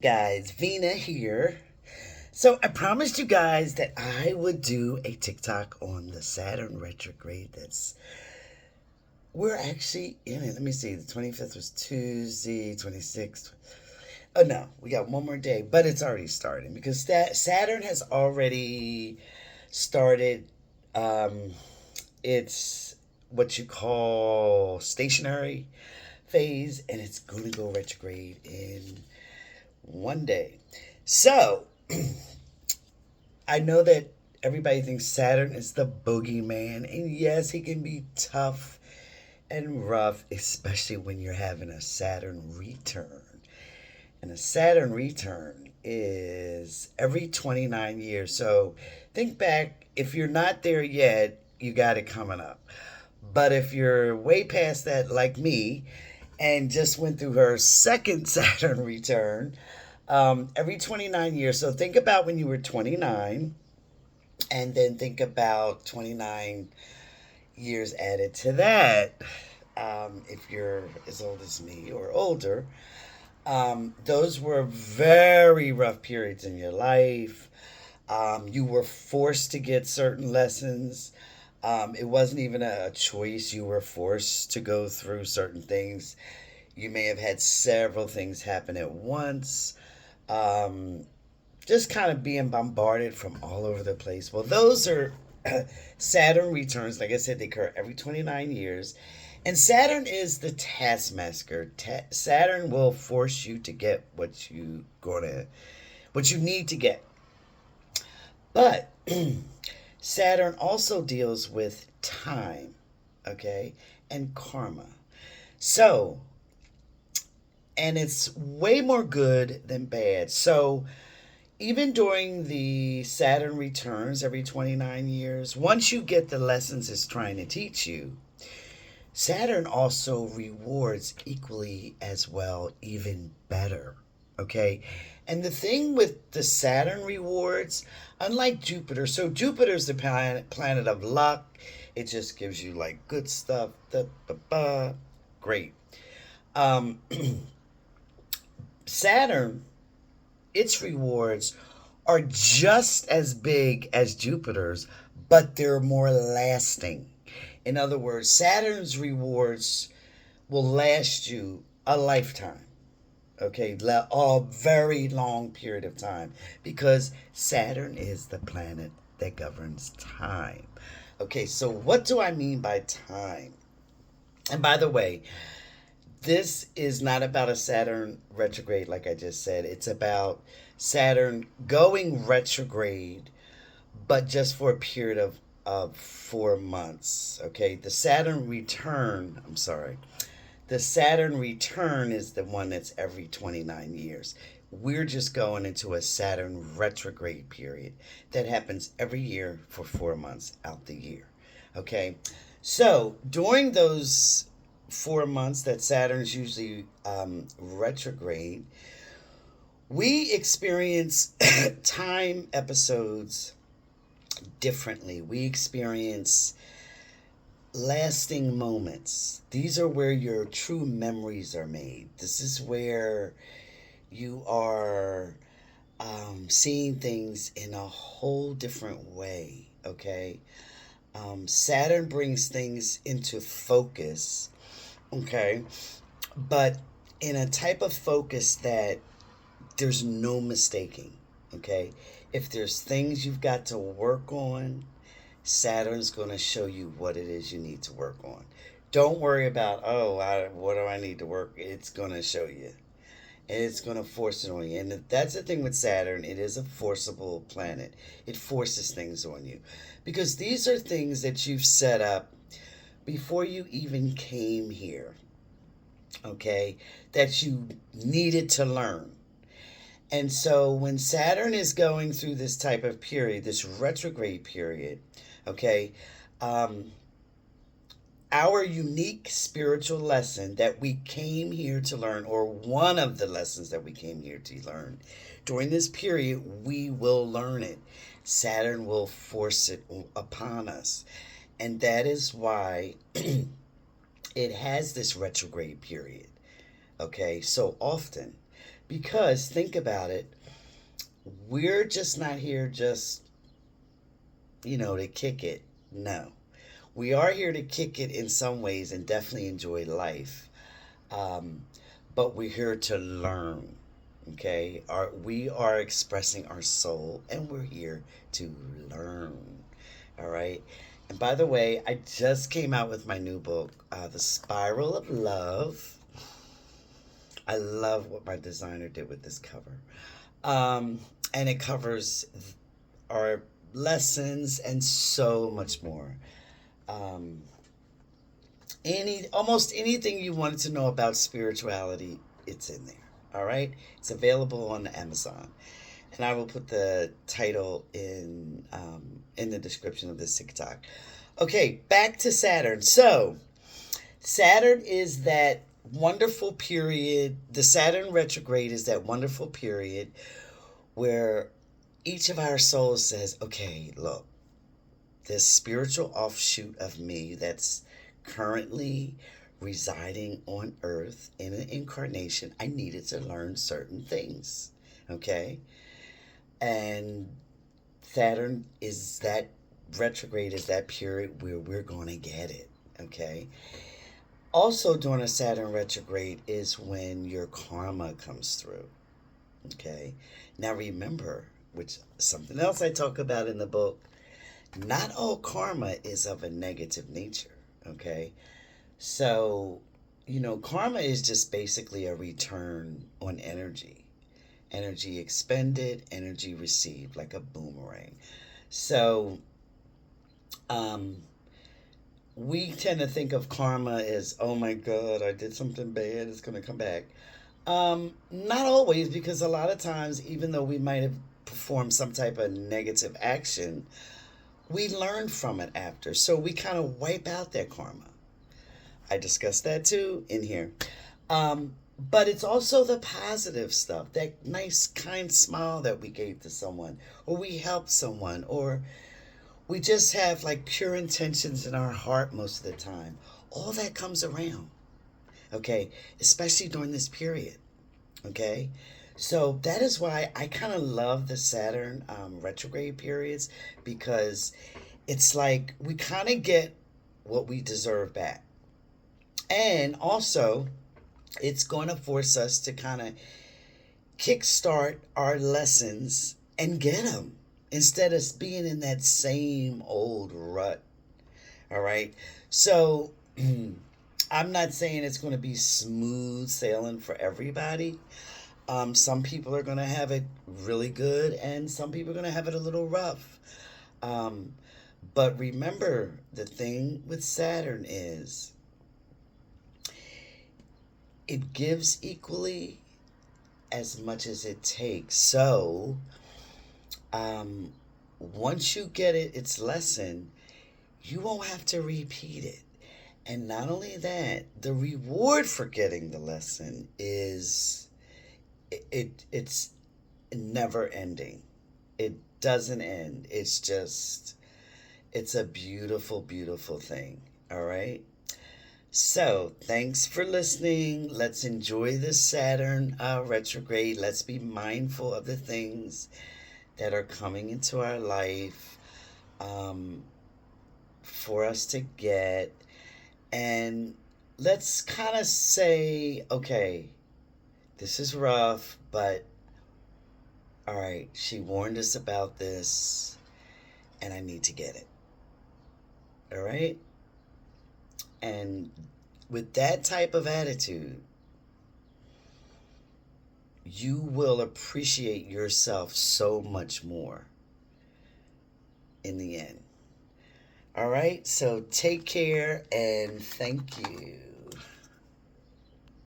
Guys, Vina here. So I promised you guys that I would do a TikTok on the Saturn retrograde. We're actually in it. Let me see. The 25th was Tuesday, 26th. Oh no, we got one more day, but it's already starting because that Saturn has already started. Um, it's what you call stationary phase, and it's going to go retrograde in one day. So I know that everybody thinks Saturn is the boogeyman, and yes, he can be tough and rough, especially when you're having a Saturn return. And a Saturn return is every 29 years. So think back, if you're not there yet, you got it coming up. But if you're way past that, like me, and just went through her second Saturn return, every 29 years. So think about when you were 29, and then think about 29 years added to that. If you're as old as me or older, those were very rough periods in your life. You were forced to get certain lessons. It wasn't even a choice. You were forced to go through certain things. You may have had several things happen at once. Um, just kind of being bombarded from all over the place. Well, those are Saturn returns. Like I said, they occur every 29 years. And Saturn is the taskmaster. Saturn will force you to get what you need to get. But Saturn also deals with time, okay, and karma. So, and it's way more good than bad. So, even during the Saturn returns every 29 years, once you get the lessons it's trying to teach you, Saturn also rewards equally as well, even better. Okay? And the thing with the Saturn rewards, unlike Jupiter, so Jupiter's the planet of luck. It just gives you like good stuff. Da, ba, ba. Great. Um, Saturn, its rewards are just as big as Jupiter's, but they're more lasting. In other words, Saturn's rewards will last you a lifetime. Okay, a very long period of time because Saturn is the planet that governs time. Okay, so what do I mean by time? And by the way, this is not about a Saturn retrograde, like I just said. It's about Saturn going retrograde, but just for a period of 4 months. Okay, the Saturn return is the one that's every 29 years. We're just going into a Saturn retrograde period that happens every year for 4 months out the year. Okay, so during those 4 months that Saturn's usually retrograde, we experience time episodes differently. We experience lasting moments. These are where your true memories are made. This is where you are seeing things in a whole different way. Okay. Saturn brings things into focus. Okay. But in a type of focus that there's no mistaking. Okay. If there's things you've got to work on, Saturn's going to show you what it is you need to work on. Don't worry about, what do I need to work? It's going to show you. And it's going to force it on you. And that's the thing with Saturn. It is a forcible planet. It forces things on you. Because these are things that you've set up before you even came here. Okay? That you needed to learn. And so when Saturn is going through this type of period, this retrograde period, okay, um, our unique spiritual lesson that we came here to learn, or one of the lessons that we came here to learn, during this period, we will learn it. Saturn will force it upon us. And that is why it has this retrograde period, okay, so often. Because think about it, we're just not here just, to kick it. No. We are here to kick it in some ways and definitely enjoy life. Um, but we're here to learn. Okay? We are expressing our soul and we're here to learn. All right? And by the way, I just came out with my new book, The Spiral of Love. I love what my designer did with this cover. And it covers our lessons and so much more. Um, almost anything you wanted to know about spirituality, it's in there. All right, it's available on Amazon, and I will put the title in the description of this TikTok. Okay, back to Saturn. So Saturn is that wonderful period. The Saturn retrograde is that wonderful period where each of our souls says, okay, look, this spiritual offshoot of me that's currently residing on earth in an incarnation, I needed to learn certain things. Okay? And Saturn is that retrograde, is that period where we're going to get it. Okay? Also, during a Saturn retrograde is when your karma comes through. Okay? Now, remember, which something else I talk about in the book, not all karma is of a negative nature. Okay? So, karma is just basically a return on energy. Energy expended, energy received, like a boomerang. So, we tend to think of karma as, oh my God, I did something bad, it's going to come back. Not always, because a lot of times, even though we might have performed some type of negative action, we learn from it after. So we kind of wipe out that karma. I discussed that too in here. But it's also the positive stuff, that nice, kind smile that we gave to someone, or we helped someone, or we just have like pure intentions in our heart most of the time. All that comes around, okay? Especially during this period, okay? So that is why I kind of love the Saturn retrograde periods, because it's like we kind of get what we deserve back. And also, it's going to force us to kind of kickstart our lessons and get them instead of being in that same old rut. All right. So I'm not saying it's going to be smooth sailing for everybody. Some people are going to have it really good, and some people are going to have it a little rough. But remember, the thing with Saturn is it gives equally as much as it takes. So, once you get its lesson, you won't have to repeat it. And not only that, the reward for getting the lesson is it's never ending. It doesn't end. It's a beautiful, beautiful thing. All right. So, thanks for listening. Let's enjoy this Saturn retrograde. Let's be mindful of the things that are coming into our life for us to get. And let's kind of say, okay, this is rough, but all right, she warned us about this, and I need to get it. All right? And with that type of attitude, you will appreciate yourself so much more in the end. All right, so take care and thank you.